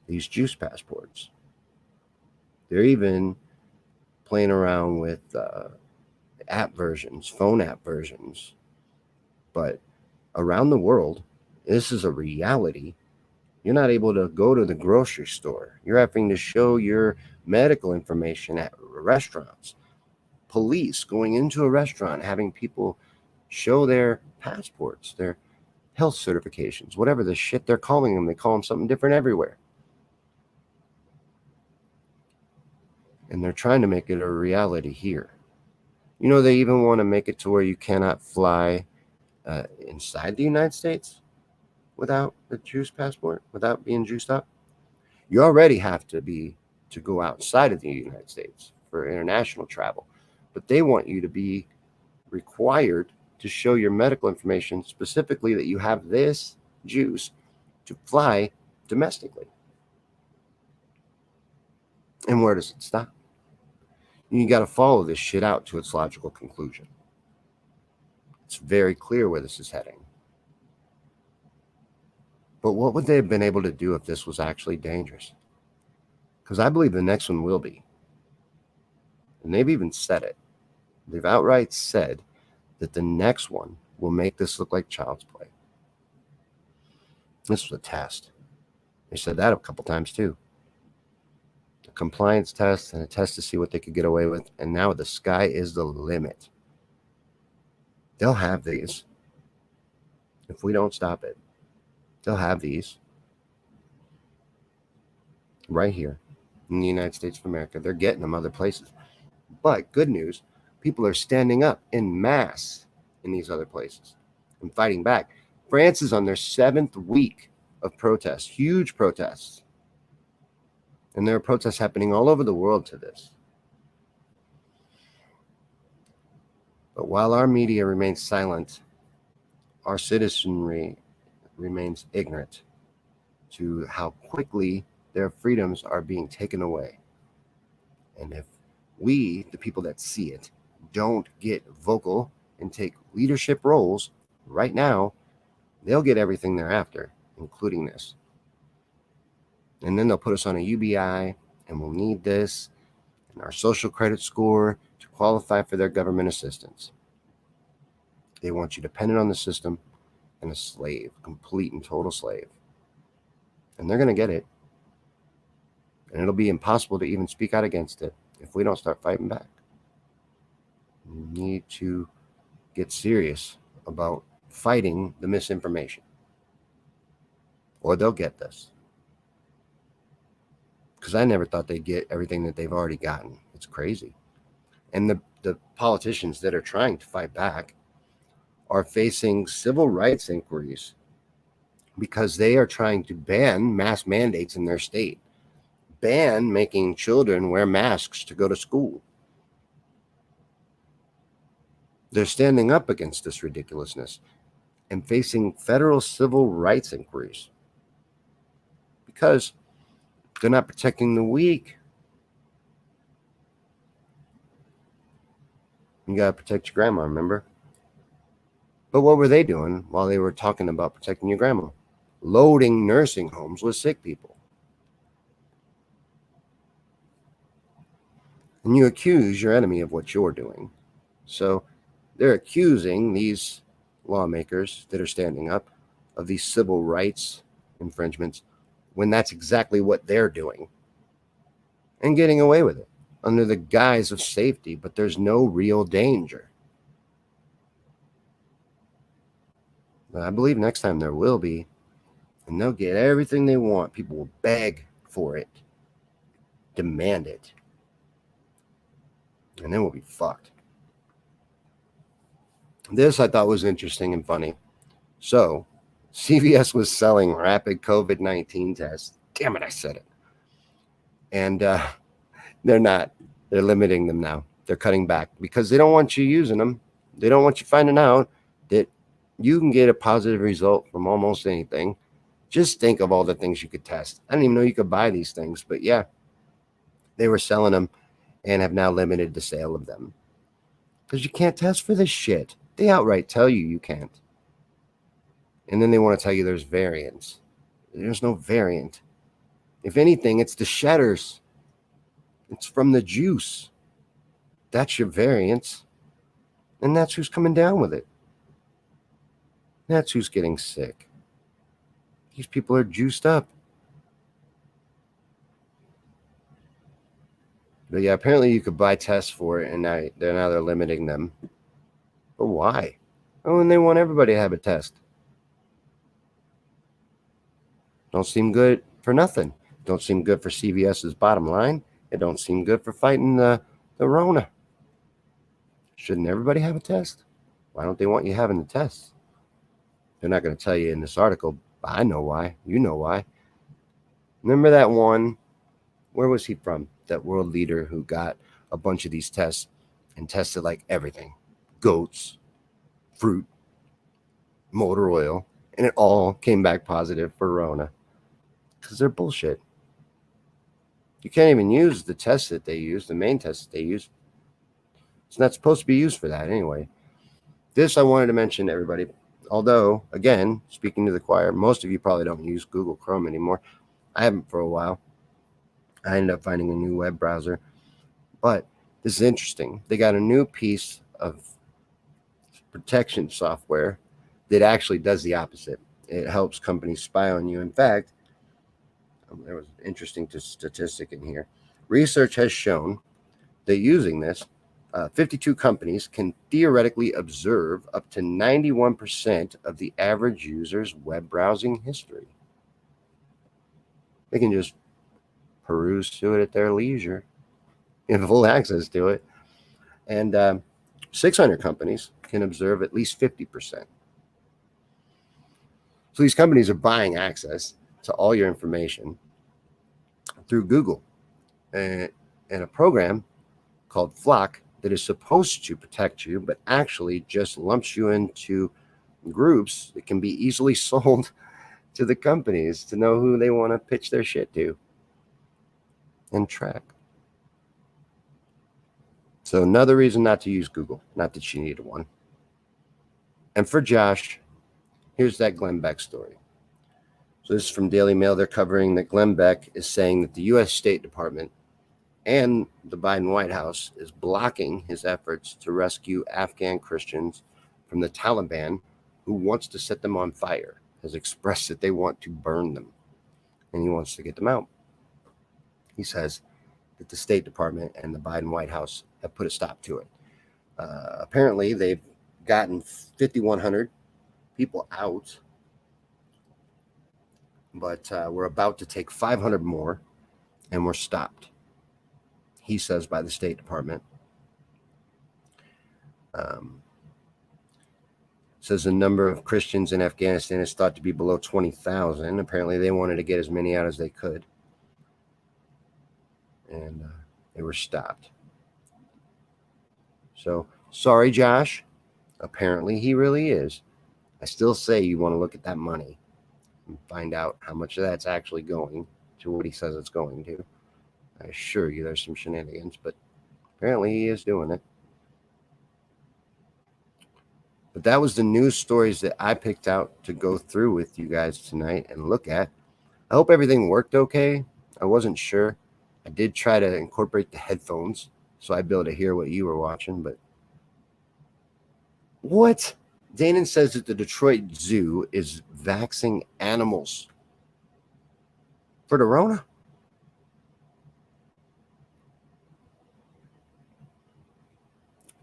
these juice passports. They're even playing around with app versions, phone app versions. But around the world, this is a reality. You're not able to go to the grocery store. You're having to show your medical information at restaurants. Police going into a restaurant, having people show their passports, their health certifications, whatever the shit they're calling them. They call them something different everywhere. And they're trying to make it a reality here. They even want to make it to where you cannot fly inside the United States without a juice passport, without being juiced up. You already have to go outside of the United States for international travel. But they want you to be required to show your medical information, specifically that you have this juice to fly domestically. And where does it stop? You got to follow this shit out to its logical conclusion. It's very clear where this is heading. But what would they have been able to do if this was actually dangerous? Because I believe the next one will be. And they've even said it. They've outright said that the next one will make this look like child's play. This was a test. They said that a couple times too. A compliance test and a test to see what they could get away with. And now the sky is the limit. They'll have these. If we don't stop it, they'll have these right here in the United States of America. They're getting them other places. But good news, people are standing up en masse in these other places and fighting back. France is on their 7th week of protests, huge protests. And there are protests happening all over the world to this. But while our media remains silent, our citizenry remains ignorant to how quickly their freedoms are being taken away. And if we, the people that see it, don't get vocal and take leadership roles right now, they'll get everything they're after, including this. And then they'll put us on a UBI, and we'll need this and our social credit score to qualify for their government assistance. They want you dependent on the system and a slave, complete and total slave. And they're going to get it. And it'll be impossible to even speak out against it if we don't start fighting back. We need to get serious about fighting the misinformation, or they'll get this. Because I never thought they'd get everything that they've already gotten. It's crazy. And the politicians that are trying to fight back are facing civil rights inquiries because they are trying to ban mask mandates in their state, ban making children wear masks to go to school. They're standing up against this ridiculousness and facing federal civil rights inquiries because they're not protecting the weak. You got to protect your grandma, remember? But what were they doing while they were talking about protecting your grandma? Loading nursing homes with sick people. And you accuse your enemy of what you're doing. So they're accusing these lawmakers that are standing up of these civil rights infringements when that's exactly what they're doing and getting away with it under the guise of safety, but there's no real danger. But I believe next time there will be, and they'll get everything they want. People will beg for it, demand it, and then we'll be fucked. This I thought was interesting and funny. So, CVS was selling rapid COVID-19 tests. Damn it, I said it. And they're not. They're limiting them now. They're cutting back because they don't want you using them. They don't want you finding out that you can get a positive result from almost anything. Just think of all the things you could test. I didn't even know you could buy these things. But yeah, they were selling them and have now limited the sale of them. Because you can't test for this shit. They outright tell you you can't. And then they want to tell you there's variants. There's no variant. If anything, it's the shedders. It's from the juice. That's your variants. And that's who's coming down with it. That's who's getting sick. These people are juiced up. But yeah, apparently you could buy tests for it, and now they're limiting them. But why? Oh, and they want everybody to have a test. Don't seem good for nothing. Don't seem good for CVS's bottom line. It don't seem good for fighting the Rona. Shouldn't everybody have a test? Why don't they want you having the test? They're not going to tell you in this article, but I know why. You know why. Remember that one? Where was he from? That world leader who got a bunch of these tests and tested like everything. Goats, fruit, motor oil, and it all came back positive for Rona. Because they're bullshit. You can't even use the test that they use, the main test that they use. It's not supposed to be used for that anyway. This I wanted to mention to everybody. Although, again, speaking to the choir, most of you probably don't use Google Chrome anymore. I haven't for a while. I ended up finding a new web browser. But this is interesting. They got a new piece of protection software that actually does the opposite. It helps companies spy on you. In fact, there was an interesting statistic in here. Research has shown that using this, 52 companies can theoretically observe up to 91% of the average user's web browsing history. They can just peruse through it at their leisure and full access to it. And 600 companies can observe at least 50%. So these companies are buying access to all your information through Google and a program called Flock that is supposed to protect you, but actually just lumps you into groups that can be easily sold to the companies to know who they want to pitch their shit to and track. So another reason not to use Google, not that you need one. And for Josh, here's that Glenn Beck story. So this is from Daily Mail. They're covering that Glenn Beck is saying that the U.S. State Department and the Biden White House is blocking his efforts to rescue Afghan Christians from the Taliban, who wants to set them on fire, has expressed that they want to burn them, and he wants to get them out. He says that the State Department and the Biden White House have put a stop to it. Apparently, they've gotten 5,100 people out, but we're about to take 500 more, and we're stopped, he says, by the State Department. Says the number of Christians in Afghanistan is thought to be below 20,000. Apparently, they wanted to get as many out as they could, and they were stopped. So, sorry, Josh. Apparently, he really is. I still say you want to look at that money and find out how much of that's actually going to what he says it's going to. I assure you there's some shenanigans, but apparently he is doing it. But that was the news stories that I picked out to go through with you guys tonight and look at. I hope everything worked okay. I wasn't sure. I did try to incorporate the headphones so I'd be able to hear what you were watching, but what? Danon says that the Detroit Zoo is vaxing animals for the Rona.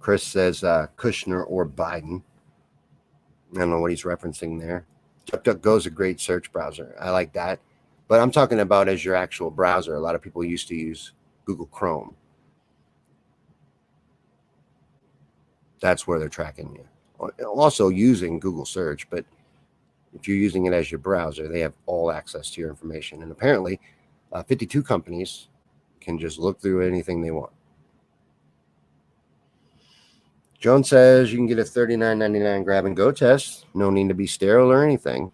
Chris says Kushner or Biden. I don't know what he's referencing there. DuckDuckGo is a great search browser. I like that. But I'm talking about as your actual browser. A lot of people used to use Google Chrome. That's where they're tracking you. Also using Google search, but if you're using it as your browser, they have all access to your information. And apparently, 52 companies can just look through anything they want. Joan says you can get a $39.99 grab-and-go test. No need to be sterile or anything.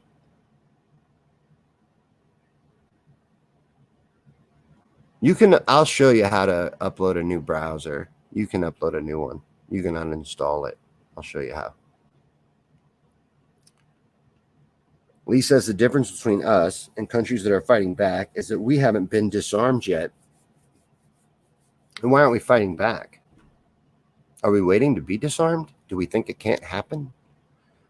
I'll show you how to upload a new browser. You can upload a new one. You can uninstall it. I'll show you how. Lee says the difference between us and countries that are fighting back is that we haven't been disarmed yet. And why aren't we fighting back? Are we waiting to be disarmed? Do we think it can't happen?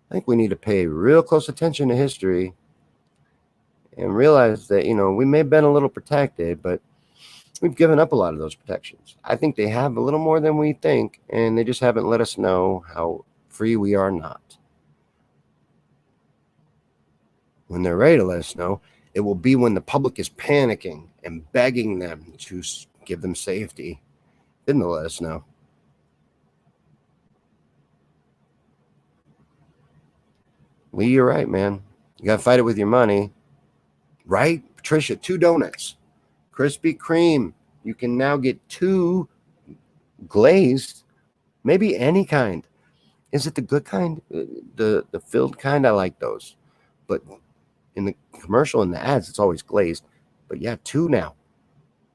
I think we need to pay real close attention to history and realize that, we may have been a little protected, but we've given up a lot of those protections. I think they have a little more than we think, and they just haven't let us know how free we are not. When they're ready to let us know, it will be when the public is panicking and begging them to give them safety. Then they'll let us know. Lee, you're right, man. You got to fight it with your money. Right? Patricia, 2 donuts. Krispy Kreme. You can now get 2 glazed. Maybe any kind. Is it the good kind? The filled kind? I like those. But in the commercial and the ads, it's always glazed. But yeah, 2 now.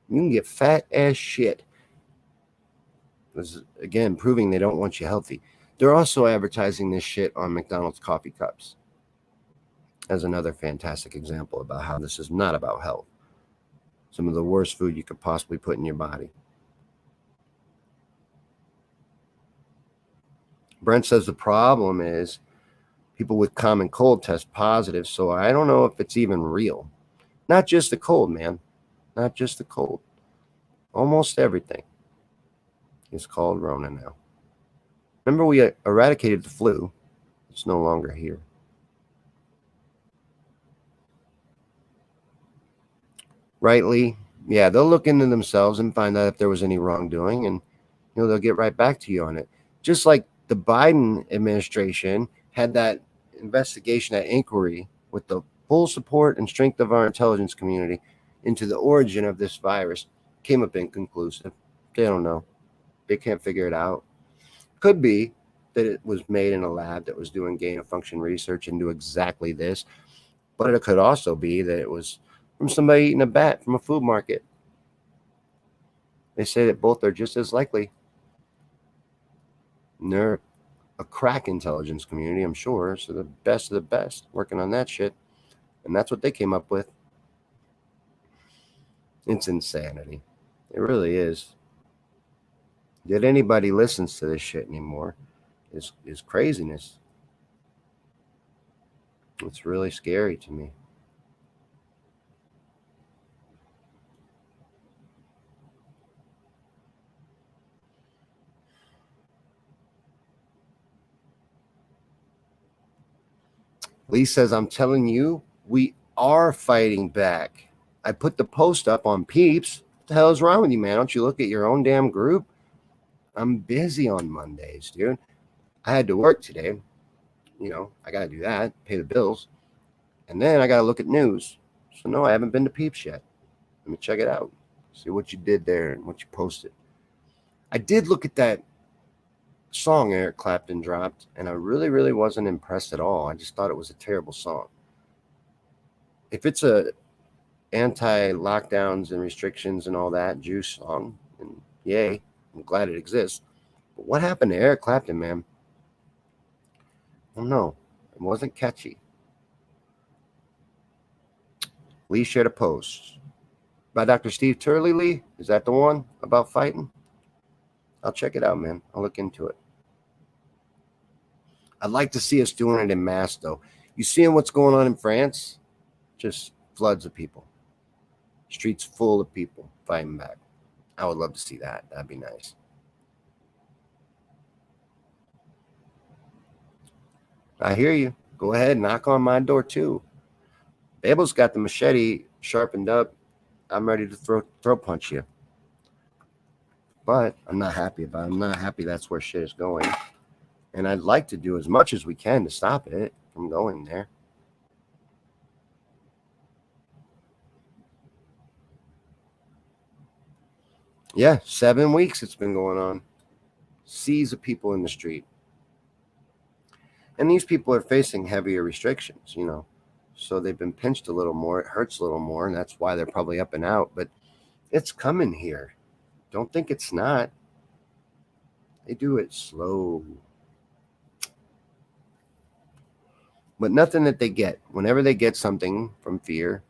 You can get fat as shit. This is, again, proving they don't want you healthy. They're also advertising this shit on McDonald's coffee cups as another fantastic example about how this is not about health. Some of the worst food you could possibly put in your body. Brent says the problem is people with common cold test positive, so I don't know if it's even real. Not just the cold, man. Not just the cold. Almost everything is called Rona now. Remember, we eradicated the flu. It's no longer here. Rightly, yeah, they'll look into themselves and find out if there was any wrongdoing, and they'll get right back to you on it. Just like the Biden administration had that investigation, that inquiry, with the full support and strength of our intelligence community into the origin of this virus came up inconclusive. They don't know. They can't figure it out. Could be that it was made in a lab that was doing gain of function research into exactly this, but it could also be that it was from somebody eating a bat from a food market. They say that both are just as likely. And they're a crack intelligence community, I'm sure, so the best of the best working on that shit. And that's what they came up with. It's insanity. It really is. That anybody listens to this shit anymore is craziness. It's really scary to me. Lee says, I'm telling you, we are fighting back. I put the post up on Peeps. What the hell is wrong with you, man? Don't you look at your own damn group? I'm busy on Mondays, dude. I had to work today. You know, I got to do that, pay the bills. And then I got to look at news. So, no, I haven't been to Peeps yet. Let me check it out. See what you did there and what you posted. I did look at that song Eric Clapton dropped, and I really, really wasn't impressed at all. I just thought it was a terrible song. If it's a anti-lockdowns and restrictions and all that juice song, and yay, I'm glad it exists. But what happened to Eric Clapton, man? I don't know. It wasn't catchy. Lee shared a post by Dr. Steve Turley. Lee, is that the one about fighting? I'll check it out, man. I'll look into it. I'd like to see us doing it in mass, though. You seeing what's going on in France? Just floods of people. Streets full of people fighting back. I would love to see that. That'd be nice. I hear you. Go ahead, knock on my door, too. Babel's got the machete sharpened up. I'm ready to throw punch you. But I'm not happy about it. I'm not happy that's where shit is going. And I'd like to do as much as we can to stop it from going there. Yeah, 7 weeks it's been going on. Seas of people in the street. And these people are facing heavier restrictions, you know. So they've been pinched a little more. It hurts a little more, and that's why they're probably up and out. But it's coming here. Don't think it's not. They do it slow. But nothing that they get. Whenever they get something from fear,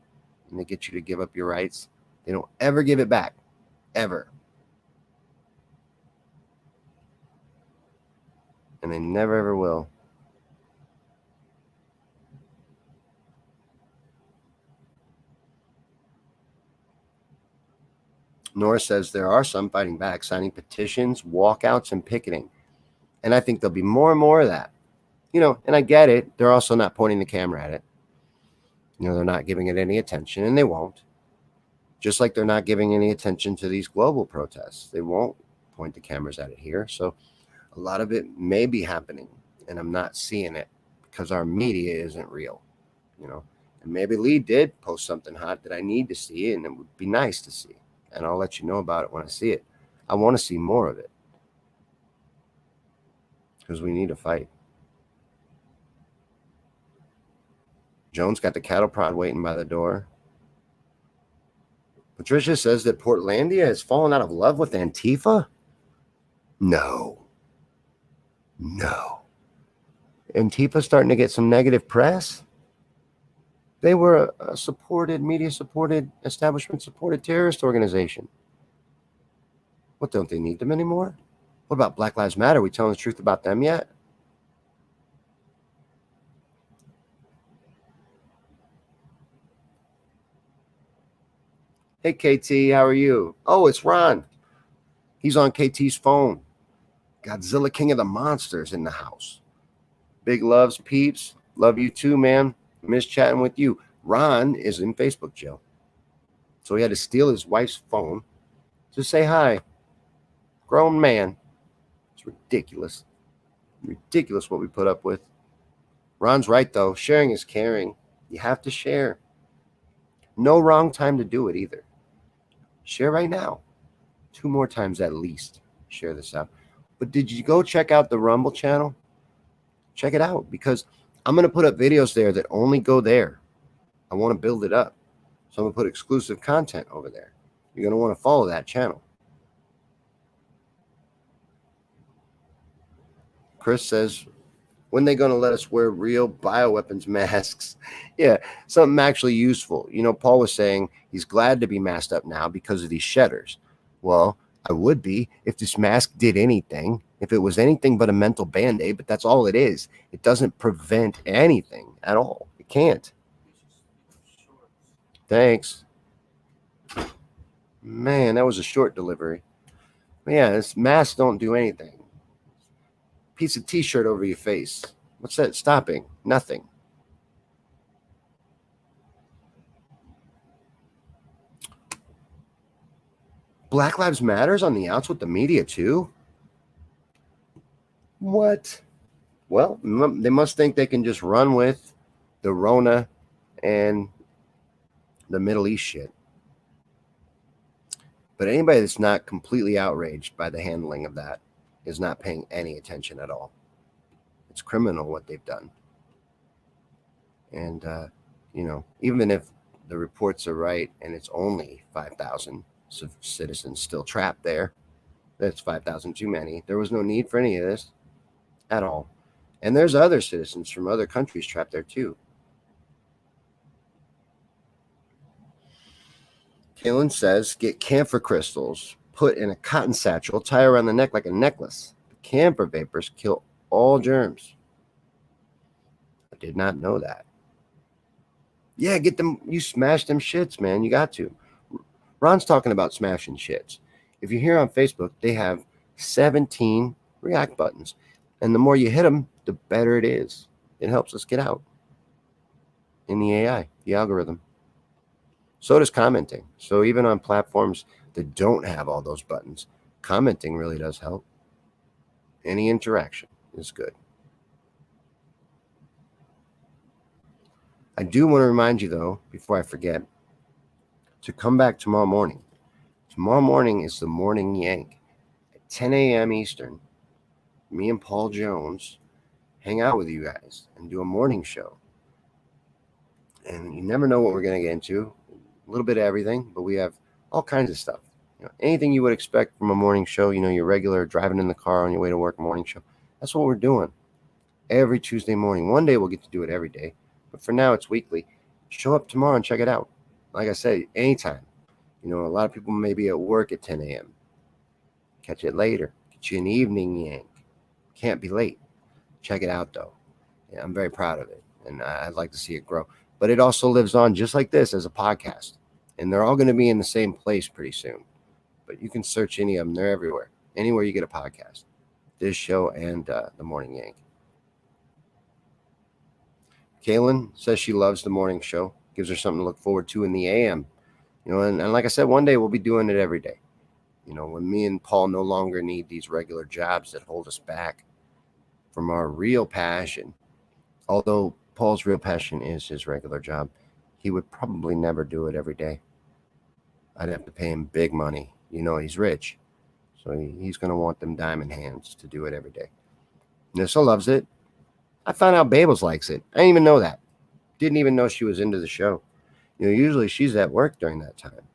and they get you to give up your rights, they don't ever give it back. Ever. And they never ever will. Nora says there are some fighting back, signing petitions, walkouts, and picketing. And I think there'll be more and more of that. You know, and I get it. They're also not pointing the camera at it. You know, they're not giving it any attention, and they won't. Just like they're not giving any attention to these global protests. They won't point the cameras at it here. So a lot of it may be happening, and I'm not seeing it because our media isn't real, you know. And maybe Lee did post something hot that I need to see, and it would be nice to see. And I'll let you know about it when I see it. I want to see more of it because we need to fight. Jones got the cattle prod waiting by the door. Patricia says that Portlandia has fallen out of love with Antifa. No. Antifa's starting to get some negative press. They were a supported, media-supported, establishment-supported terrorist organization. What, don't they need them anymore? What about Black Lives Matter? Are we telling the truth about them yet? Hey, KT, how are you? Oh, it's Ron. He's on KT's phone. Godzilla King of the Monsters in the house. Big loves, peeps. Love you too, man. Miss chatting with you. Ron is in Facebook jail. So he had to steal his wife's phone to say hi. Grown man. It's ridiculous. Ridiculous what we put up with. Ron's right, though. Sharing is caring. You have to share. No wrong time to do it either. Share right now. 2 more times at least. Share this out. But did you go check out the Rumble channel? Check it out, because I'm going to put up videos there that only go there. I want to build it up. So I'm going to put exclusive content over there. You're going to want to follow that channel. Chris says, when they going to let us wear real bioweapons masks? Yeah, something actually useful. You know, Paul was saying he's glad to be masked up now because of these shedders. Well, I would be if this mask did anything, if it was anything but a mental band-aid, but that's all it is. It doesn't prevent anything at all. It can't. Thanks. Man, that was a short delivery. But yeah, this mask don't do anything. Piece of t-shirt over your face. What's that stopping? Nothing. Black Lives Matters on the outs with the media too? What? Well, they must think they can just run with the Rona and the Middle East shit. But anybody that's not completely outraged by the handling of that is not paying any attention at all. It's criminal what they've done. And, you know, even if the reports are right and it's only 5,000 citizens still trapped there, that's 5,000 too many. There was no need for any of this at all. And there's other citizens from other countries trapped there too. Kaylin says, get camphor crystals, put in a cotton satchel, tie around the neck like a necklace. The camphor vapors kill all germs. I did not know that. Yeah, get them. You smash them shits, man. You got to. Ron's talking about smashing shits. If you're here on Facebook, they have 17 react buttons. And the more you hit them, the better it is. It helps us get out in the AI, the algorithm. So does commenting. So even on platforms that don't have all those buttons, commenting really does help. Any interaction is good. I do want to remind you, though, before I forget, to come back tomorrow morning. Tomorrow morning is the Morning Yank at 10 a.m. Eastern. Me and Paul Jones hang out with you guys and do a morning show. And you never know what we're going to get into. A little bit of everything, but we have all kinds of stuff. You know, anything you would expect from a morning show, you know, your regular driving in the car on your way to work morning show. That's what we're doing every Tuesday morning. One day we'll get to do it every day, but for now it's weekly. Show up tomorrow and check it out. Like I said, anytime. You know, a lot of people may be at work at 10 a.m. Catch it later. Get you an evening yank. Can't be late. Check it out, though. Yeah, I'm very proud of it, and I'd like to see it grow. But it also lives on just like this as a podcast. And they're all going to be in the same place pretty soon. But you can search any of them. They're everywhere. Anywhere you get a podcast. This show and the Morning Yank. Kaylin says she loves the morning show. Gives her something to look forward to in the AM. You know, and like I said, one day we'll be doing it every day. You know, when me and Paul no longer need these regular jobs that hold us back from our real passion. Although Paul's real passion is his regular job, he would probably never do it every day. I'd have to pay him big money. You know, he's rich. So he's going to want them diamond hands to do it every day. Nissa loves it. I found out Babels likes it. I didn't even know that. Didn't even know she was into the show. You know, usually she's at work during that time.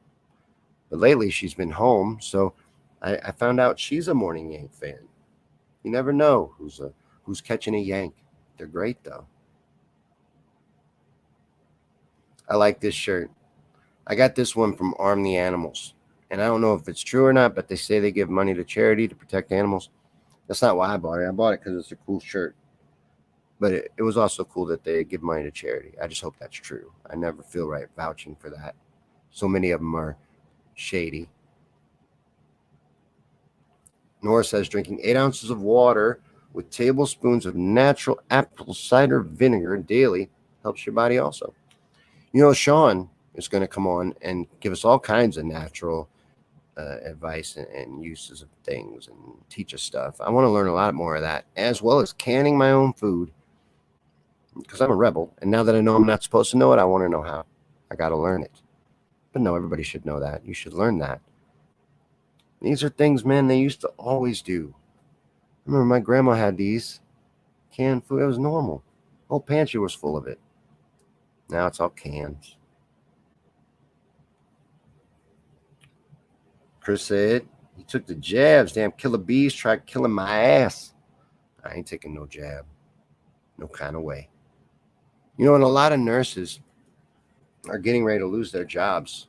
But lately she's been home, so I found out she's a Morning Yank fan. You never know who's catching a yank. They're great, though. I like this shirt. I got this one from Arm the Animals. And I don't know if it's true or not, but they say they give money to charity to protect animals. That's not why I bought it. I bought it because it's a cool shirt. But it was also cool that they give money to charity. I just hope that's true. I never feel right vouching for that. So many of them are shady. Nora says drinking 8 ounces of water with tablespoons of natural apple cider vinegar daily helps your body also. You know, Shawn is going to come on and give us all kinds of natural advice and uses of things and teach us stuff. I want to learn a lot more of that, as well as canning my own food, because I'm a rebel. And now that I know I'm not supposed to know it, I want to know how. I got to learn it. But no, everybody should know that. You should learn that. These are things, man, they used to always do. I remember my grandma had these canned food. It was normal. Whole pantry was full of it. Now it's all cans. Chris said, he took the jabs. Damn killer bees tried killing my ass. I ain't taking no jab. No kind of way. You know, and a lot of nurses are getting ready to lose their jobs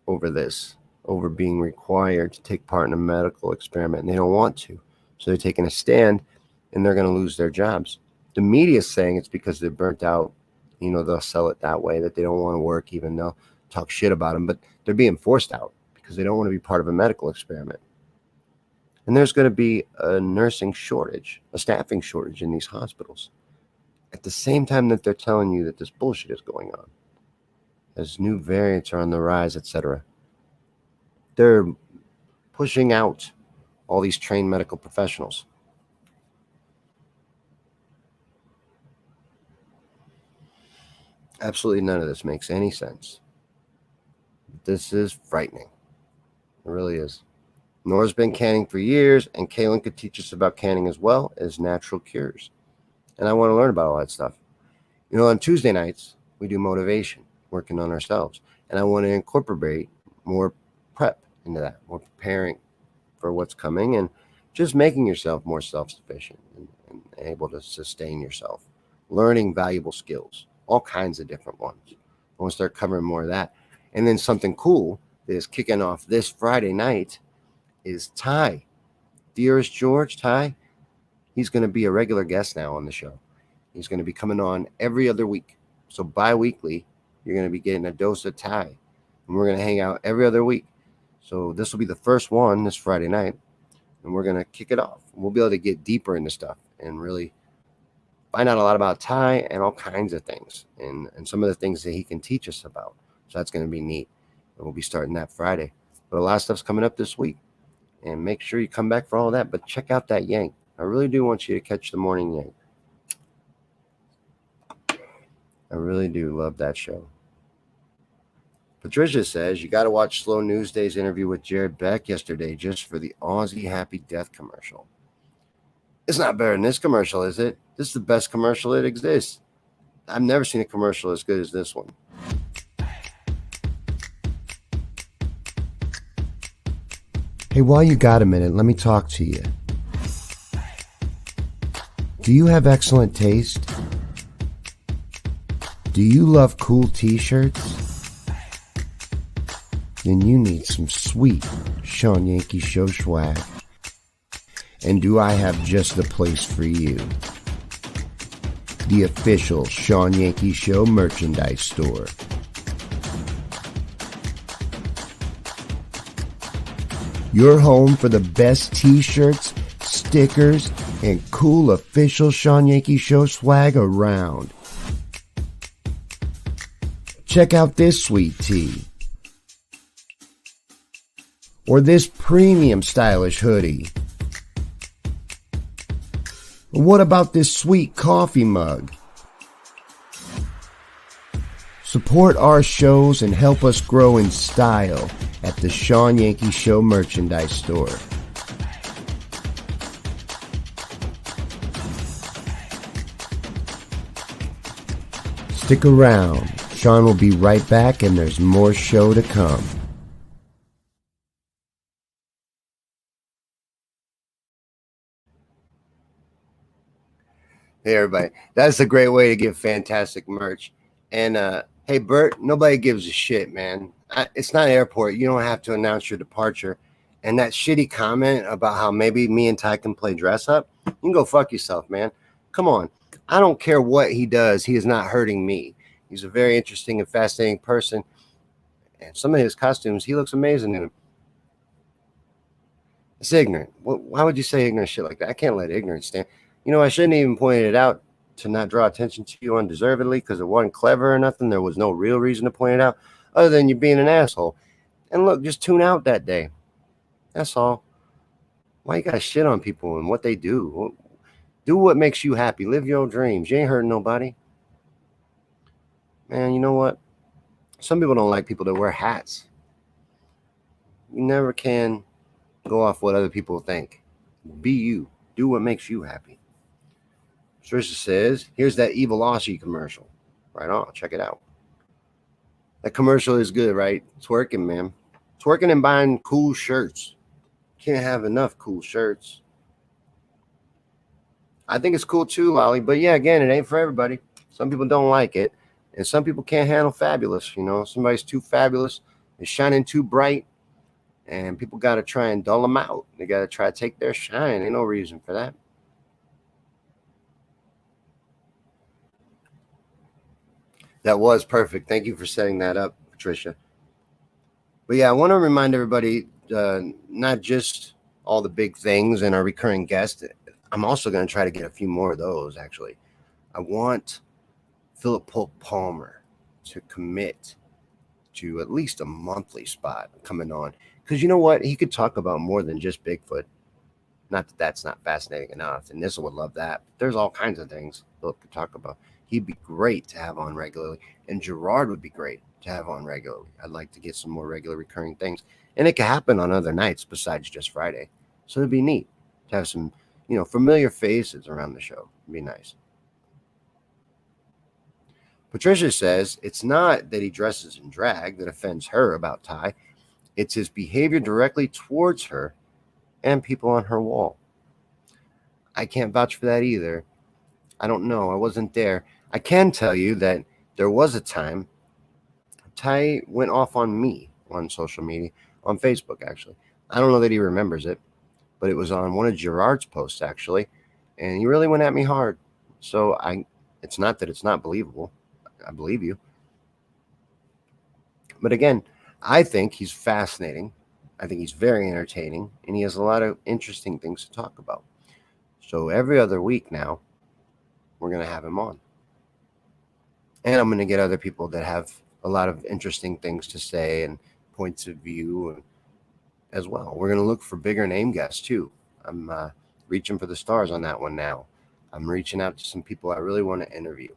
over this, over being required to take part in a medical experiment, and they don't want to. So they're taking a stand, and they're going to lose their jobs. The media is saying it's because they're burnt out. You know, they'll sell it that way, that they don't want to work, even they'll talk shit about them, but they're being forced out because they don't want to be part of a medical experiment. And there's going to be a nursing shortage, a staffing shortage in these hospitals. At the same time that they're telling you that this bullshit is going on, as new variants are on the rise, etc., they're pushing out all these trained medical professionals. Absolutely none of this makes any sense. This is frightening. It really is. Nora's been canning for years, and Kaylin could teach us about canning as well as natural cures. And I want to learn about all that stuff. You know, on Tuesday nights, we do motivation, working on ourselves. And I want to incorporate more prep into that, more preparing for what's coming, and just making yourself more self-sufficient and able to sustain yourself. Learning valuable skills, all kinds of different ones. I want to start covering more of that. And then something cool that is kicking off this Friday night is Ty. Dearest George, Ty, he's going to be a regular guest now on the show. He's going to be coming on every other week. So bi-weekly, you're going to be getting a dose of Ty. And we're going to hang out every other week. So this will be the first one this Friday night. And we're going to kick it off. We'll be able to get deeper into stuff and really find out a lot about Ty and all kinds of things. And some of the things that he can teach us about. So that's going to be neat. And we'll be starting that Friday. But a lot of stuff's coming up this week. And make sure you come back for all that. But check out that Yank. I really do want you to catch the morning Yank. I really do love that show. Patricia says, you got to watch Slow News Day's interview with Jared Beck yesterday just for the Aussie Happy Death commercial. It's not better than this commercial, is it? This is the best commercial that exists. I've never seen a commercial as good as this one. Hey, while you got a minute, let me talk to you. Do you have excellent taste? Do you love cool t-shirts? Then you need some sweet Shawn Yankey Show swag. And do I have just the place for you? The official Shawn Yankey Show merchandise store. Your home for the best t-shirts, stickers, and cool official Shawn Yankey Show swag around. Check out this sweet tee. Or this premium stylish hoodie. What about this sweet coffee mug? Support our shows and help us grow in style at the Shawn Yankey Show merchandise store. Stick around. Shawn will be right back, and there's more show to come. Hey, everybody. That's a great way to get fantastic merch. And, hey, Bert, nobody gives a shit, man. It's not an airport. You don't have to announce your departure. And that shitty comment about how maybe me and Ty can play dress up, you can go fuck yourself, man. Come on. I don't care what he does. He is not hurting me. He's a very interesting and fascinating person. And some of his costumes, he looks amazing in them. It's ignorant. Why would you say ignorant shit like that? I can't let ignorance stand. You know, I shouldn't even point it out to not draw attention to you undeservedly because it wasn't clever or nothing. There was no real reason to point it out other than you being an asshole. And look, just tune out that day. That's all. Why you gotta shit on people and what they do? Do what makes you happy. Live your dreams. You ain't hurting nobody. Man, you know what? Some people don't like people that wear hats. You never can go off what other people think. Be you. Do what makes you happy. Trisha says, here's that Evil Aussie commercial. Right on. Check it out. That commercial is good, right? It's working, man. It's working and buying cool shirts. Can't have enough cool shirts. I think it's cool too, Lolly. But yeah, again, it ain't for everybody. Some people don't like it. And some people can't handle fabulous. You know, somebody's too fabulous. They're shining too bright. And people got to try and dull them out. They got to try to take their shine. Ain't no reason for that. That was perfect. Thank you for setting that up, Patricia. But yeah, I want to remind everybody, not just all the big things and our recurring guests. I'm also going to try to get a few more of those, actually. I want Philip Polk Palmer to commit to at least a monthly spot coming on. Because you know what? He could talk about more than just Bigfoot. Not that that's not fascinating enough. And Nissa would love that. But there's all kinds of things Philip could talk about. He'd be great to have on regularly. And Gerard would be great to have on regularly. I'd like to get some more regular recurring things. And it could happen on other nights besides just Friday. So it'd be neat to have some, familiar faces around the show. It'd be nice. Patricia says it's not that he dresses in drag that offends her about Ty. It's his behavior directly towards her and people on her wall. I can't vouch for that either. I don't know. I wasn't there. I can tell you that there was a time Ty went off on me on social media, on Facebook, actually. I don't know that he remembers it, but it was on one of Gerard's posts, actually, and he really went at me hard. So it's not that it's not believable. I believe you. But again, I think he's fascinating. I think he's very entertaining, and he has a lot of interesting things to talk about. So every other week now, we're going to have him on. And I'm going to get other people that have a lot of interesting things to say and points of view as well. We're going to look for bigger name guests too. I'm reaching for the stars on that one now. I'm reaching out to some people I really want to interview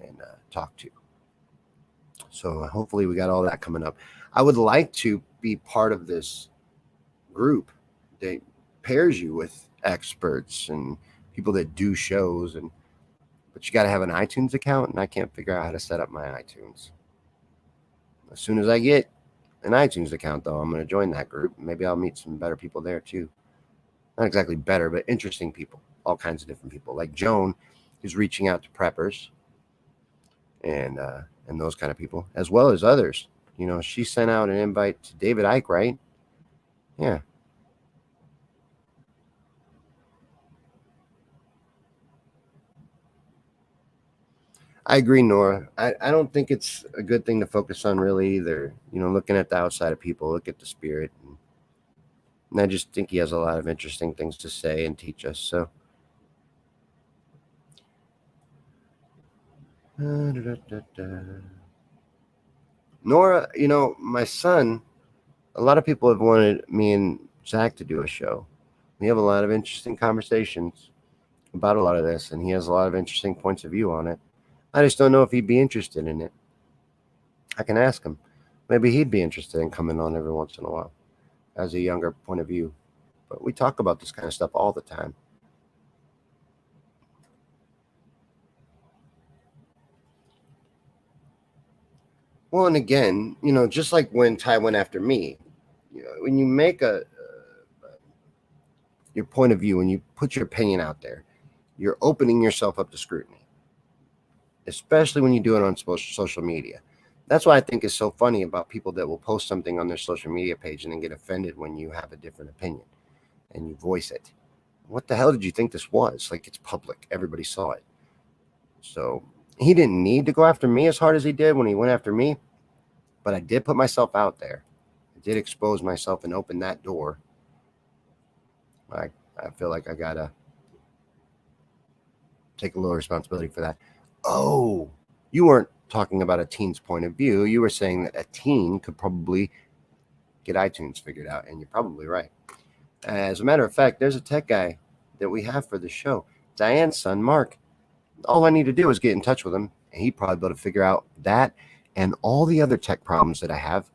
and talk to. So hopefully we got all that coming up. I would like to be part of this group that pairs you with experts and people that do shows, but you got to have an iTunes account, and I can't figure out how to set up my iTunes. As soon as I get an iTunes account, though, I'm going to join that group. Maybe I'll meet some better people there too. Not exactly better, but interesting people. All kinds of different people. Like Joan is reaching out to preppers and those kind of people, as well as others. She sent out an invite to David Icke, right? Yeah. I agree, Nora. I don't think it's a good thing to focus on really either. Looking at the outside of people, look at the spirit. And I just think he has a lot of interesting things to say and teach us. So. Nora, my son, a lot of people have wanted me and Zach to do a show. We have a lot of interesting conversations about a lot of this, and he has a lot of interesting points of view on it. I just don't know if he'd be interested in it. I can ask him. Maybe he'd be interested in coming on every once in a while as a younger point of view. But we talk about this kind of stuff all the time. Well, and again, just like when Ty went after me, when you make your point of view, when you put your opinion out there, you're opening yourself up to scrutiny. Especially when you do it on social media. That's why I think it's so funny about people that will post something on their social media page and then get offended when you have a different opinion and you voice it. What the hell did you think this was? Like, it's public. Everybody saw it. So he didn't need to go after me as hard as he did when he went after me, but I did put myself out there. I did expose myself and open that door. I feel like I got to take a little responsibility for that. Oh, you weren't talking about a teen's point of view. You were saying that a teen could probably get iTunes figured out, and you're probably right. As a matter of fact, there's a tech guy that we have for the show, Diane's son, Mark. All I need to do is get in touch with him, and he'd probably be able to figure out that and all the other tech problems that I have.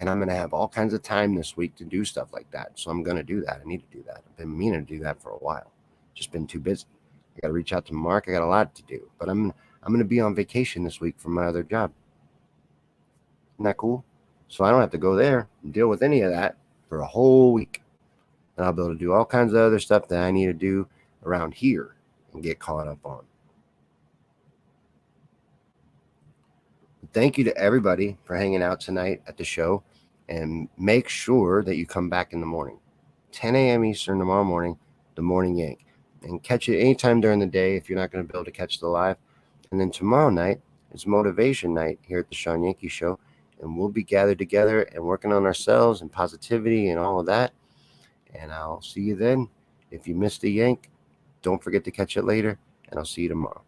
And I'm going to have all kinds of time this week to do stuff like that. So I'm going to do that. I need to do that. I've been meaning to do that for a while. Just been too busy. I got to reach out to Mark. I got a lot to do. But I'm going to be on vacation this week from my other job. Isn't that cool? So I don't have to go there and deal with any of that for a whole week. And I'll be able to do all kinds of other stuff that I need to do around here and get caught up on. Thank you to everybody for hanging out tonight at the show, and make sure that you come back in the morning, 10 a.m. Eastern tomorrow morning, the Morning Yank, and catch it anytime during the day if you're not going to be able to catch the live. And then tomorrow night is motivation night here at the Shawn Yankey Show, and we'll be gathered together and working on ourselves and positivity and all of that. And I'll see you then. If you missed the Yank, don't forget to catch it later, and I'll see you tomorrow.